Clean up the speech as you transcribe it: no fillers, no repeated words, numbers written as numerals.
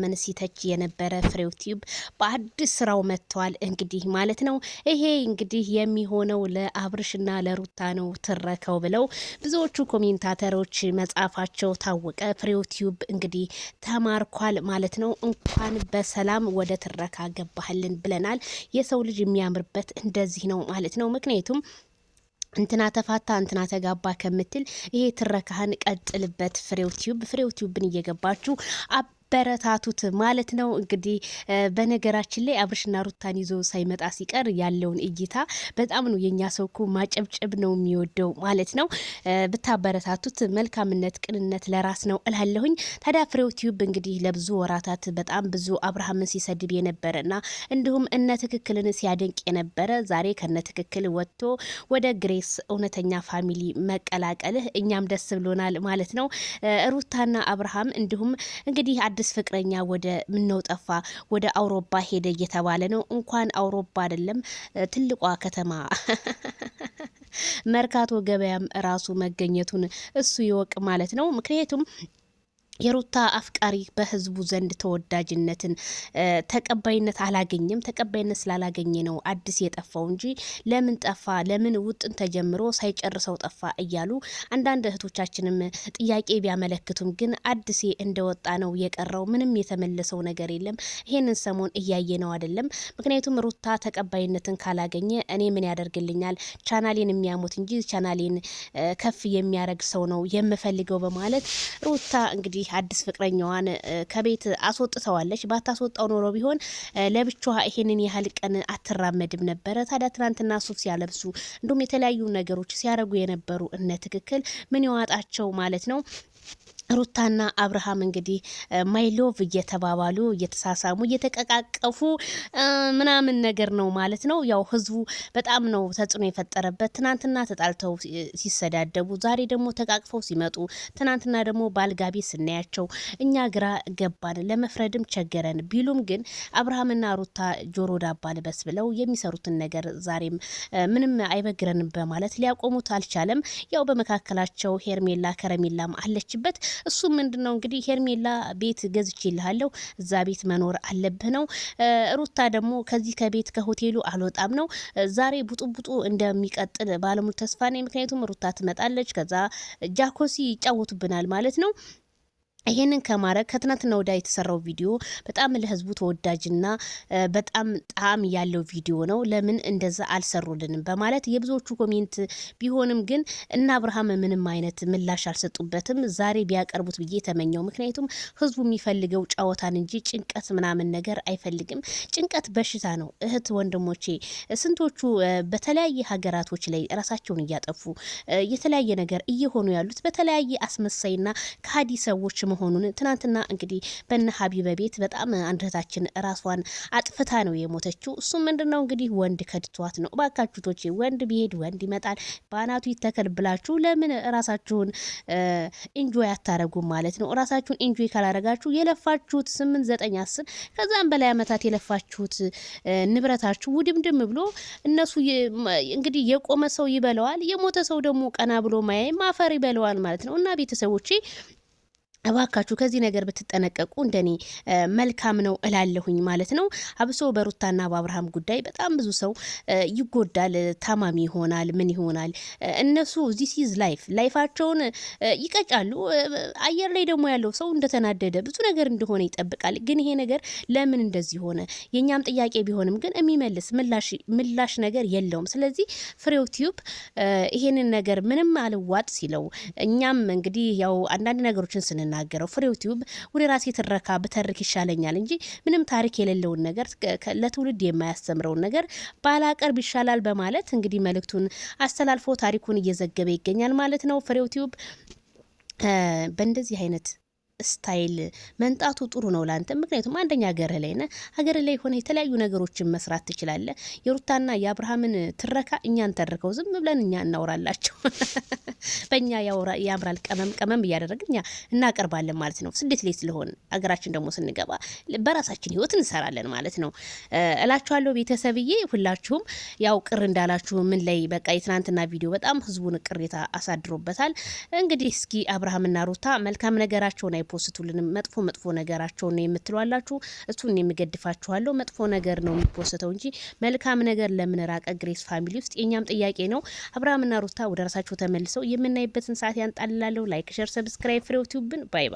ምን ሲተች የነበረ ፍሬው ቲዩብ በአዲስ ስራው መጥቷል እንግዲህ ማለት ነው። ይሄ እንግዲህ የሚሆነው ለአብርሽና ለሩታ ነው ትረከው ብለው ብዙዎቹ ኮሜንታተሮች መጻፋቸው ታወቀ። ፍሬው ቲዩብ እንግዲህ ተማርኳል ማለት ነው። እንኳን በሰላም ወደ ትረካ ገባህልን ብለናል። የሰው ልጅ የሚያምርበት እንደዚህ ነው ማለት ነው። ምክንያቱም እንትና ተፋታ እንትና ተጋባ ከምትል ይሄ ትረካህን ቀጥልበት። ፍሬው ቲዩብን እየገባችሁ በረታቱት ማለት ነው። እንግዲህ በነገራችን ላይ አብርሽና ሩታን ይዞ ሳይመጣ ሲቀር ያለውን እይታ በጣም ነው የኛ ሰው እኮ ማጨብጨብ ነው የሚወደው ማለት ነው። ብታበረታቱት መልካምነት፣ ቅንነት ለራስ ነው እላለሁኝ። ታዲያ ፍሬው ቲዩብ እንግዲህ ለብዙ ወራታት በጣም ብዙ አብርሃምን ሲሰድብ የነበረና እንዲሁም እነ ትክክልን ሲያደንቅ የነበረ ዛሬ ከነ ትክክል ወጥቶ ወደ ግሬስ እውነተኛ ፋሚሊ መቀላቀልህ እኛም ደስ ብሎናል ማለት ነው። ሩታና አብርሃም እንዲሁም እንግዲህ አዲስ ፍቅረኛ ወደ ምነው ጠፋ ወደ አውሮፓ ሄደ እየተባለ ነው። እንኳን አውሮፓ አይደለም ትልቋ ከተማ መርካቶ ገበያም ራሱ መገኘቱን እሱ ይወቅ ማለት ነው። ምክንያቱም የሩታ አፍቃሪ በህዝቡ ዘንድ ተወዳጅነትን ተቀባይነት አላገኘም። ተቀባይነት ስላላገኘ ነው አዲስ የጠፋው እንጂ ለምን ጠፋ፣ ለምን ውጥን ተጀምሮ ሳይጨርሰው ጠፋ እያሉ አንዳንድ እህቶቻችንም ጥያቄ ቢያመለክቱም ግን አዲስ እንደወጣ ነው የቀረው። ምንም የተመለሰው ነገር የለም። ይሄንን ሰሞን እያየ ነው አይደለም። ምክንያቱም ሩታ ተቀባይነትን ካላገኘ እኔ ምን ያደርግልኛል፣ ቻናሌን የሚያሙት እንጂ ቻናሌን ከፍ የሚያደርግ ሰው ነው የምፈልገው በማለት ሩታ እንግዲህ አዲስ ፍቅረኛዋን ከቤት አስወጥተዋለች። ባታስወጣው ኖሮ ቢሆን ለብቻዋ ይሄንን ያህል ቀን አትራመድም ነበረ። ታዲያ ትናንትና ሱፍ ሲያለብሱ እንዲሁም የተለያዩ ነገሮች ሲያረጉ የነበሩ እነ ትክክል ምን ይዋጣቸው ማለት ነው። ሩታና አብርሃም እንግዲህ ማይሎቭ እየተባባሉ እየተሳሳሙ እየተቀቃቀፉ ምናምን ነገር ነው ማለት ነው። ያው ህዝቡ በጣም ነው ተጽዕኖ የፈጠረበት። ትናንትና ተጣልተው ሲሰዳደቡ፣ ዛሬ ደግሞ ተቃቅፈው ሲመጡ፣ ትናንትና ደግሞ ባልጋቢ ስናያቸው እኛ ግራ ገባን፣ ለመፍረድም ቸገረን ቢሉም ግን አብርሃምና ሩታ ጆሮ ዳባ ልበስ ብለው የሚሰሩትን ነገር ዛሬም ምንም አይበግረንም በማለት ሊያቆሙት አልቻለም። ያው በመካከላቸው ሄርሜላ ከረሜላም አለችበት። እሱ ምንድነው እንግዲህ ሄርሜላ ቤት ገዝቼልሃለሁ እዛ ቤት መኖር አለብህ ነው። ሩታ ደግሞ ከዚህ ከቤት ከሆቴሉ አልወጣም ነው። ዛሬ ቡጡቡጡ እንደሚቀጥል ባለሙሉ ተስፋ ነኝ። ምክንያቱም ሩታ ትመጣለች፣ ከዛ ጃኮሲ ይጫወቱብናል ማለት ነው። ይሄንን ከማረግ ከትናንትና ወዲያ የተሰራው ቪዲዮ በጣም ለህዝቡ ተወዳጅና በጣም ጣዕም ያለው ቪዲዮ ነው። ለምን እንደዛ አልሰሩልንም በማለት የብዙዎቹ ኮሜንት ቢሆንም ግን እና አብርሃም ምንም አይነት ምላሽ አልሰጡበትም። ዛሬ ቢያቀርቡት ብዬ ተመኘው። ምክንያቱም ህዝቡ የሚፈልገው ጨዋታን እንጂ ጭንቀት ምናምን ነገር አይፈልግም። ጭንቀት በሽታ ነው። እህት ወንድሞቼ፣ ስንቶቹ በተለያየ ሀገራቶች ላይ ራሳቸውን እያጠፉ የተለያየ ነገር እየሆኑ ያሉት በተለያየ አስመሳይና ከሃዲ ሰዎች መሆኑን ትናንትና እንግዲህ በነ ሀቢበ ቤት በጣም አንድታችን ራሷን አጥፍታ ነው የሞተችው። እሱ ምንድነው እንግዲህ ወንድ ከድቷት ነው። ባካችሁቶቼ ወንድ ቢሄድ ወንድ ይመጣል በአናቱ ይተከል ብላችሁ ለምን ራሳችሁን ኢንጆይ አታረጉም ማለት ነው። ራሳችሁን ኢንጆይ ካላረጋችሁ የለፋችሁት 8 9 10 ከዛም በላይ አመታት የለፋችሁት ንብረታችሁ ውድምድም ብሎ እነሱ እንግዲህ የቆመ ሰው ይበለዋል፣ የሞተ ሰው ደግሞ ቀና ብሎ ማያይ ማፈር ይበለዋል ማለት ነው። እና ቤተሰቦቼ እባካችሁ ከዚህ ነገር ብትጠነቀቁ እንደኔ መልካም ነው እላለሁኝ ማለት ነው። አብሶ በሩታና በአብርሃም ጉዳይ በጣም ብዙ ሰው ይጎዳል፣ ታማሚ ይሆናል፣ ምን ይሆናል። እነሱ ዚስ ኢዝ ላይፋቸውን ይቀጫሉ። አየር ላይ ደግሞ ያለው ሰው እንደተናደደ ብዙ ነገር እንደሆነ ይጠብቃል። ግን ይሄ ነገር ለምን እንደዚህ ሆነ የኛም ጥያቄ ቢሆንም ግን የሚመልስ ምላሽ ነገር የለውም። ስለዚህ ፍሬው ቲዩብ ይሄንን ነገር ምንም አልዋጥ ሲለው እኛም እንግዲህ ያው አንዳንድ ነገሮችን ናገረው ፍሬው ቲዩብ ወደ ራሴ ትረካ ብተርክ ይሻለኛል እንጂ ምንም ታሪክ የሌለውን ነገር ለትውልድ የማያስተምረውን ነገር ባላቀርብ ይሻላል በማለት እንግዲህ መልእክቱን አስተላልፎ ታሪኩን እየዘገበ ይገኛል ማለት ነው። ፍሬው ቲዩብ በእንደዚህ አይነት ስታይል መንጣቱ ጥሩ ነው ላንተ። ምክንያቱም አንደኛ ሀገር ላይ ሆነ የተለያዩ ነገሮችን መስራት ትችላለህ። የሩታና የአብርሃምን ትረካ እኛን ተርከው ዝም ብለን እኛ እናወራላቸው በእኛ ያምራል ቀመም እያደረግን እኛ እናቀርባለን ማለት ነው። ስደት ላይ ስለሆን አገራችን ደግሞ ስንገባ በራሳችን ህይወት እንሰራለን ማለት ነው እላችኋለሁ። ቤተሰብዬ ሁላችሁም ያው ቅር እንዳላችሁ ምን ላይ በቃ የትናንትና ቪዲዮ በጣም ህዝቡን ቅሬታ አሳድሮበታል። እንግዲህ እስኪ አብርሃምና ሩታ መልካም ነገራቸውን አይፖስቱልንም። መጥፎ ነገራቸውን ነው የምትሏላችሁ። እሱን የምገድፋችኋለሁ። መጥፎ ነገር ነው የሚፖስተው እንጂ መልካም ነገር ለምን ራቀ ግሬስ ፋሚሊ ውስጥ? የኛም ጥያቄ ነው። አብርሃምና ሩታ ወደ ራሳቸው ተመልሰው የምናይበትን ሰዓት ያንጣልላለሁ። ላይክ፣ ሸር፣ ሰብስክራይብ ፍሬው ቲዩብን ባይ ባይ።